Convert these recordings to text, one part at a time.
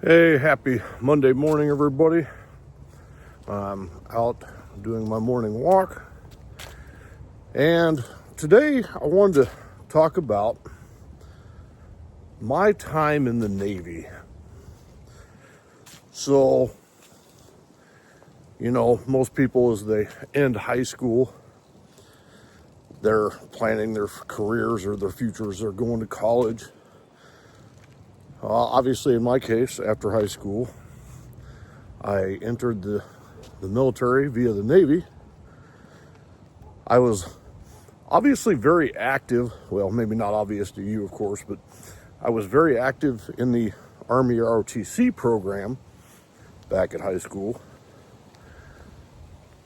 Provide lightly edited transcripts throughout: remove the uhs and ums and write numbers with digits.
Hey, happy Monday morning, everybody. I'm out doing my morning walk, and today I wanted to talk about my time in the Navy. So, most people, as they end high school, they're planning their careers or their futures. They're going to college. Obviously, in my case, after high school, I entered the military via the Navy. I was obviously very active. Well, maybe not obvious to you, of course, but I was very active in the Army ROTC program back at high school.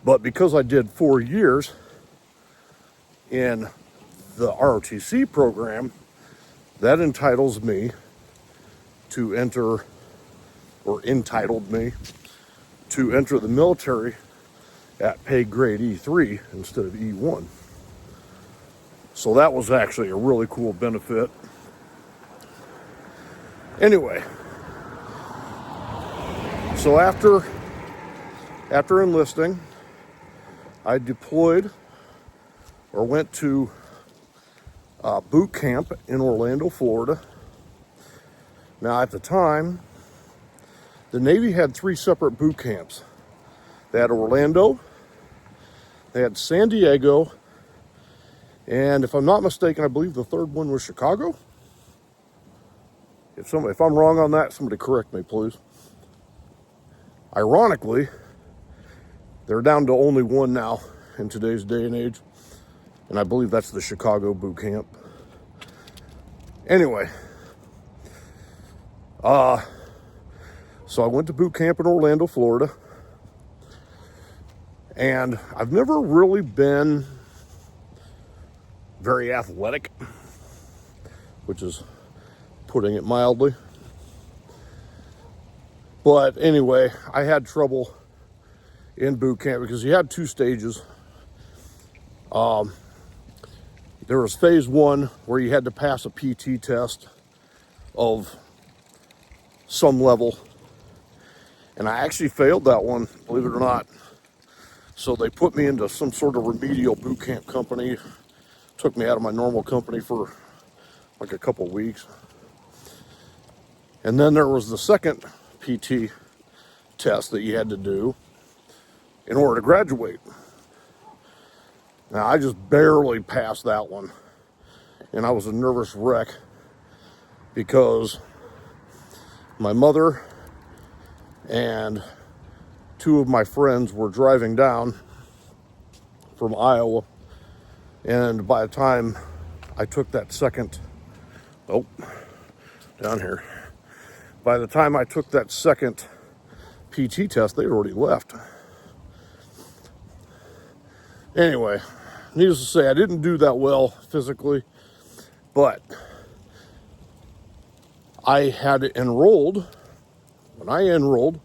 But because I did 4 years in the ROTC program, that entitled me to enter the military at pay grade E3 instead of E1. So that was actually a really cool benefit. Anyway, so after enlisting, I deployed or went to boot camp in Orlando, Florida. Now, at the time, the Navy had 3 separate boot camps. They had Orlando, they had San Diego, and if I'm not mistaken, I believe the third one was Chicago. If I'm wrong on that, somebody correct me, please. Ironically, they're down to only one now in today's day and age, and I believe that's the Chicago boot camp. Anyway, so I went to boot camp in Orlando, Florida, and I've never really been very athletic, which is putting it mildly. But anyway, I had trouble in boot camp because you had 2 stages. There was phase 1 where you had to pass a PT test of some level, and I actually failed that one, believe it or not. So they put me into some sort of remedial boot camp company. Took me out of my normal company for like a couple weeks. And then there was the second PT test that you had to do in order to graduate. Now, I just barely passed that one, and I was a nervous wreck because my mother and 2 of my friends were driving down from Iowa, and by the time I took that second PT test, they'd already left. Anyway, needless to say, I didn't do that well physically, but I had enrolled. When I enrolled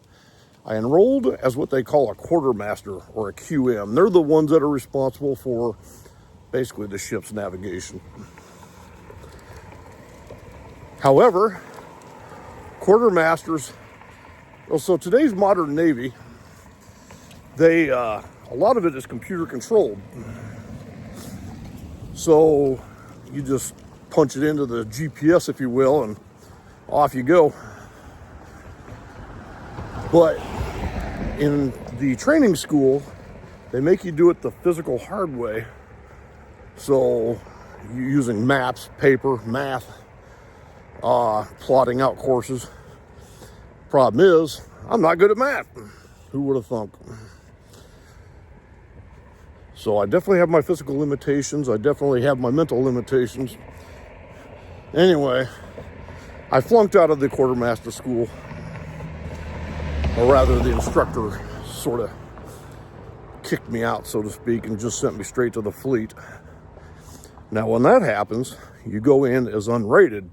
as what they call a quartermaster or a QM. They're the ones that are responsible for basically the ship's navigation. However, quartermasters, so today's modern Navy, a lot of it is computer controlled. So you just punch it into the GPS, if you will, and off you go. But in the training school, they make you do it the physical hard way. So you're using maps, paper, math, plotting out courses. Problem is, I'm not good at math. Who would have thunk? So I definitely have my physical limitations. I definitely have my mental limitations. Anyway, I flunked out of the quartermaster school. Or rather, the instructor sort of kicked me out, so to speak, and just sent me straight to the fleet. Now, when that happens, you go in as unrated.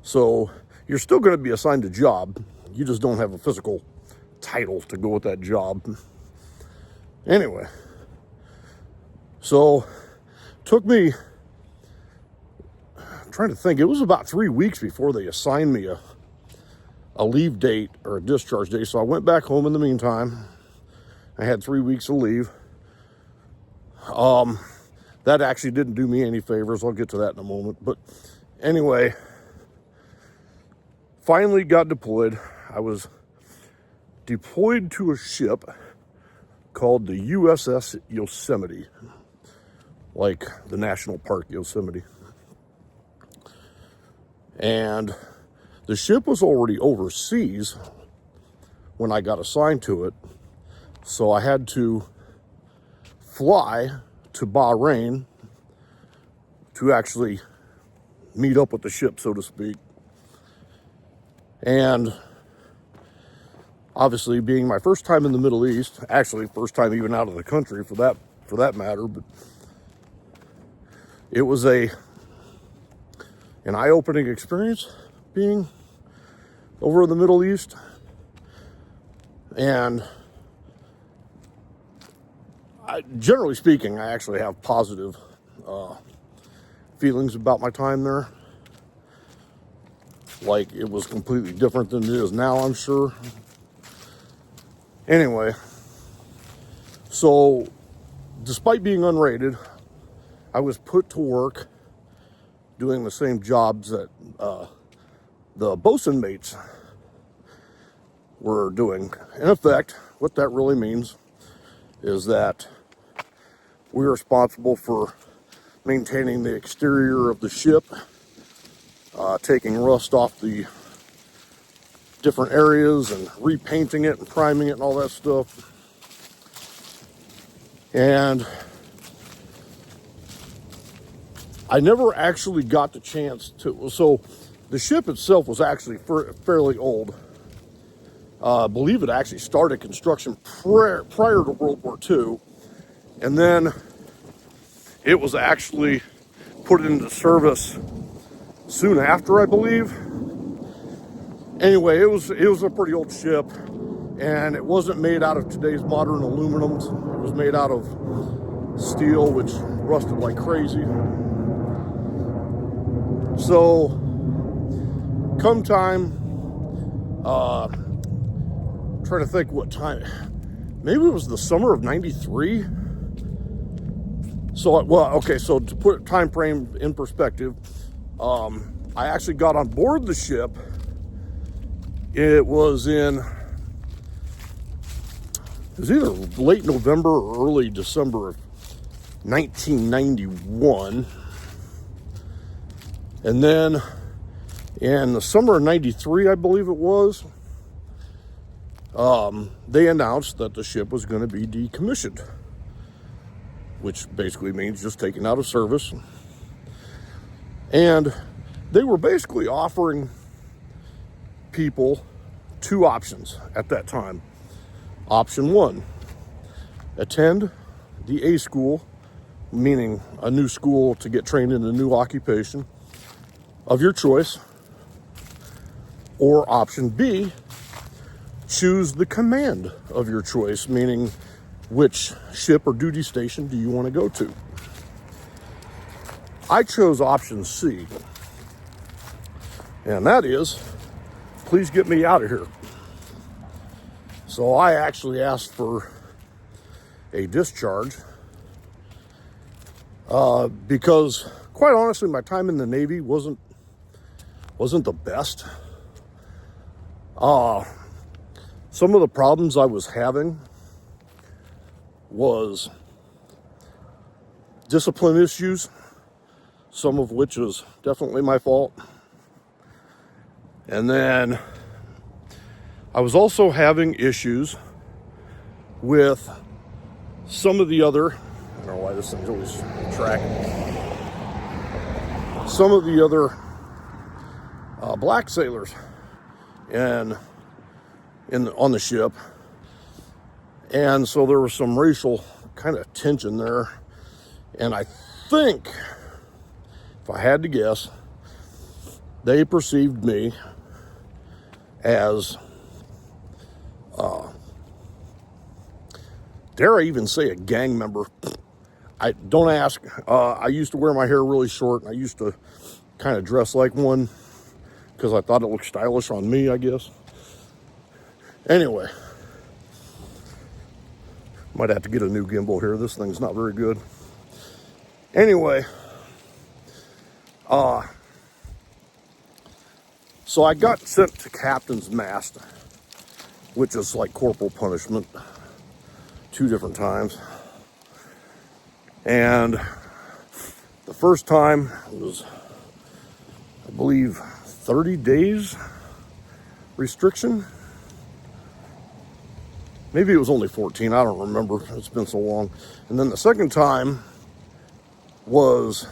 So you're still going to be assigned a job. You just don't have a physical title to go with that job. Anyway, so took me, I'm trying to think, it was about 3 weeks before they assigned me a leave date or a discharge date. So I went back home in the meantime. I had 3 weeks of leave. That actually didn't do me any favors. I'll get to that in a moment. But anyway, finally got deployed. I was deployed to a ship called the USS Yosemite, like the National Park Yosemite. And the ship was already overseas when I got assigned to it. So I had to fly to Bahrain to actually meet up with the ship, so to speak. And obviously, being my first time in the Middle East, actually first time even out of the country for that matter, but it was an eye-opening experience being over in the Middle East. And generally speaking, I actually have positive feelings about my time there. Like, it was completely different than it is now, I'm sure. Anyway, so despite being unrated, I was put to work doing the same jobs that the bosun mates were doing. In effect, what that really means is that we are responsible for maintaining the exterior of the ship, taking rust off the different areas and repainting it and priming it and all that stuff. And I never actually got the chance to, so the ship itself was actually fairly old. I believe it actually started construction prior to World War II. And then it was actually put into service soon after, I believe. Anyway, it was a pretty old ship, and it wasn't made out of today's modern aluminums. It was made out of steel, which rusted like crazy. So, come time, trying to think what time, maybe it was the summer of '93. So, so to put time frame in perspective, I actually got on board the ship. It was either late November or early December of 1991. And then in the summer of '93, I believe it was, they announced that the ship was going to be decommissioned, which basically means just taken out of service. And they were basically offering people two options at that time. Option one, attend the A school, meaning a new school to get trained in a new occupation of your choice. Or option B, choose the command of your choice, meaning which ship or duty station do you want to go to. I chose option C, and that is, please get me out of here. So I actually asked for a discharge because, quite honestly, my time in the Navy wasn't the best. Some of the problems I was having was discipline issues, some of which was definitely my fault. And then I was also having issues with some of the other, I don't know why this thing's always tracking, some of the other black sailors on the ship. And so there was some racial kind of tension there. And I think, if I had to guess, they perceived me as, dare I even say, a gang member. I don't ask. I used to wear my hair really short, and I used to kind of dress like one because I thought it looked stylish on me, I guess. Anyway, might have to get a new gimbal here. This thing's not very good. Anyway, so I got sent to captain's mast, which is like corporal punishment, 2 different times. And the first time was, I believe, 30 days restriction. Maybe it was only 14, I don't remember, it's been so long. And then the second time was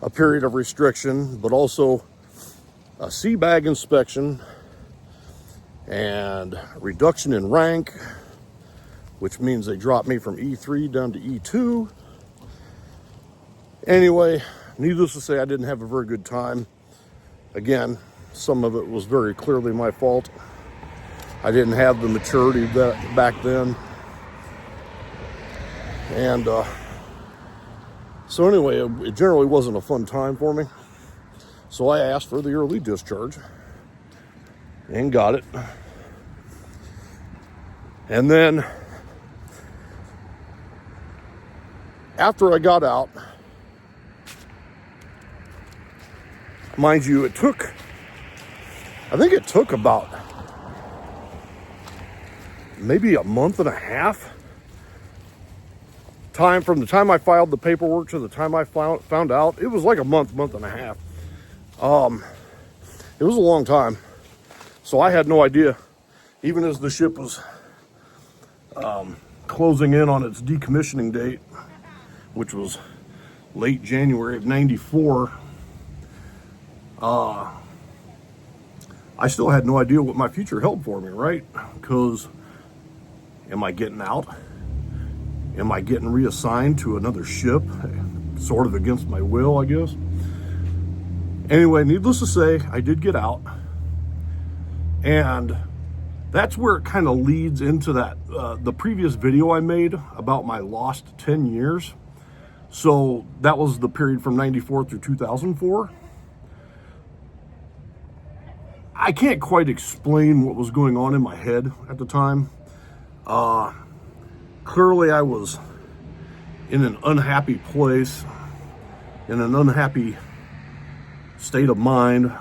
a period of restriction, but also a sea bag inspection and reduction in rank, which means they dropped me from E3 down to E2. Anyway, needless to say, I didn't have a very good time. Again, some of it was very clearly my fault. I didn't have the maturity back then. And so anyway, it generally wasn't a fun time for me. So I asked for the early discharge and got it. And then after I got out, mind you, I think it took about maybe a month and a half time from the time I filed the paperwork to the time I found out. It was like a month and a half. It was a long time. So I had no idea, even as the ship was closing in on its decommissioning date, which was late January of '94. I still had no idea what my future held for me, right? Because am I getting out? Am I getting reassigned to another ship? Sort of against my will, I guess. Anyway, needless to say, I did get out. And that's where it kind of leads into that, the previous video I made about my lost 10 years. So that was the period from 94 through 2004. I can't quite explain what was going on in my head at the time. Clearly I was in an unhappy place, in an unhappy state of mind.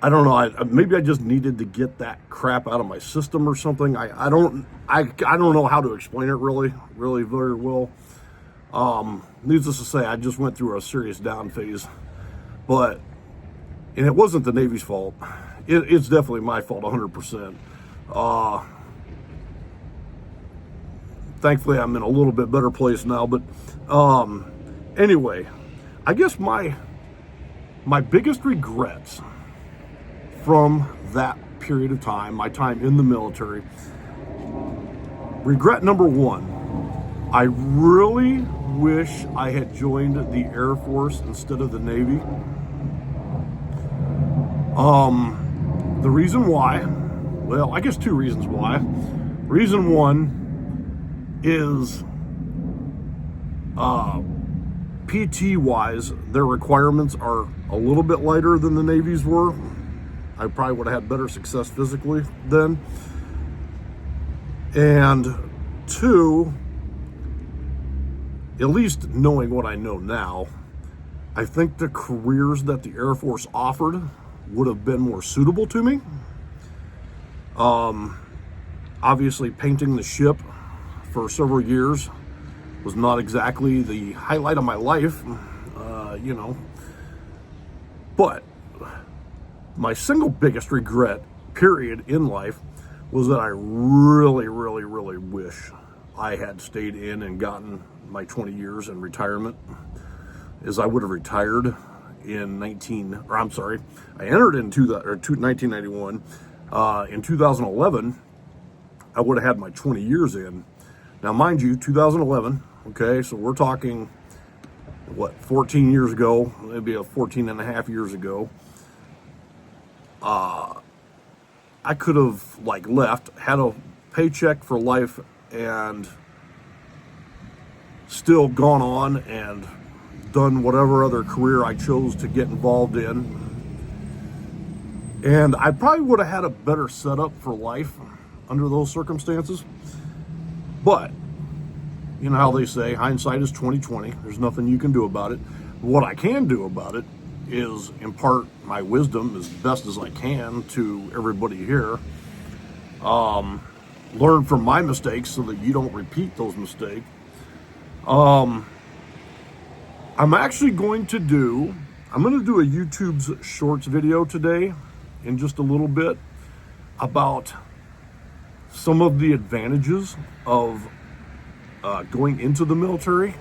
I don't know. Maybe I just needed to get that crap out of my system or something. I don't know how to explain it really very well. Needless to say, I just went through a serious down phase, and it wasn't the Navy's fault. It's definitely my fault, 100%. Thankfully, I'm in a little bit better place now. But anyway, I guess my biggest regrets from that period of time, my time in the military, regret number 1, I really wish I had joined the Air Force instead of the Navy. The reason why, well, I guess 2 reasons why. Reason 1 is PT wise, their requirements are a little bit lighter than the Navy's were. I probably would have had better success physically then. And 2, at least knowing what I know now, I think the careers that the Air Force offered would have been more suitable to me. Obviously, painting the ship for several years was not exactly the highlight of my life, But my single biggest regret, period, in life was that I really wish I had stayed in and gotten my 20 years in retirement, as I would have retired in I entered in 1991. In 2011, I would have had my 20 years in. Now, mind you, 2011, okay, so we're talking, 14 years ago, maybe 14 and a half years ago. I could have, left, had a paycheck for life, and still gone on and done whatever other career I chose to get involved in. And I probably would have had a better setup for life under those circumstances. But, you know how they say, hindsight is 20/20. There's nothing you can do about it. What I can do about it is impart my wisdom as best as I can to everybody here. Learn from my mistakes so that you don't repeat those mistakes. I'm actually going to do a YouTube's Shorts video today in just a little bit about some of the advantages of going into the military.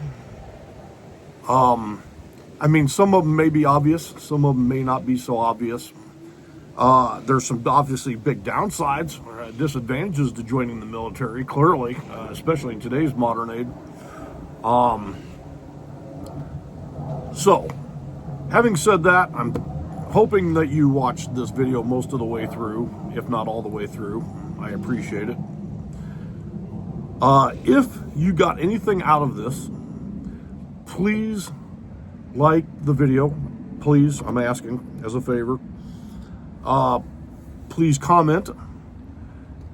I mean, some of them may be obvious, some of them may not be so obvious. There's some obviously big downsides, disadvantages to joining the military, clearly, especially in today's modern age. So, having said that, I'm hoping that you watched this video most of the way through, if not all the way through. I appreciate it. If you got anything out of this, please like the video. Please, I'm asking as a favor. Please comment.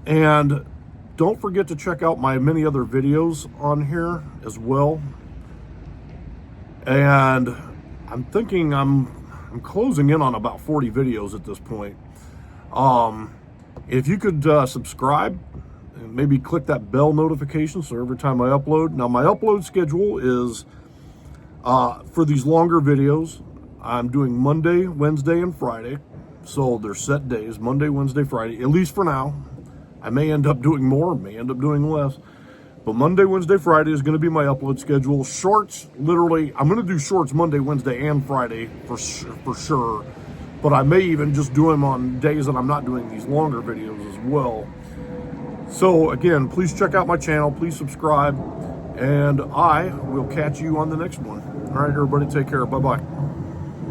And don't forget to check out my many other videos on here as well. And I'm thinking I'm closing in on about 40 videos at this point. If you could subscribe and maybe click that bell notification so every time I upload. Now my upload schedule is for these longer videos, I'm doing Monday, Wednesday, and Friday. So they're set days, Monday, Wednesday, Friday, at least for now. I may end up doing more, may end up doing less. But Monday, Wednesday, Friday is going to be my upload schedule. Shorts, literally, I'm going to do shorts Monday, Wednesday, and Friday for sure. But I may even just do them on days that I'm not doing these longer videos as well. So again, please check out my channel. Please subscribe. And I will catch you on the next one. All right, everybody, take care. Bye-bye.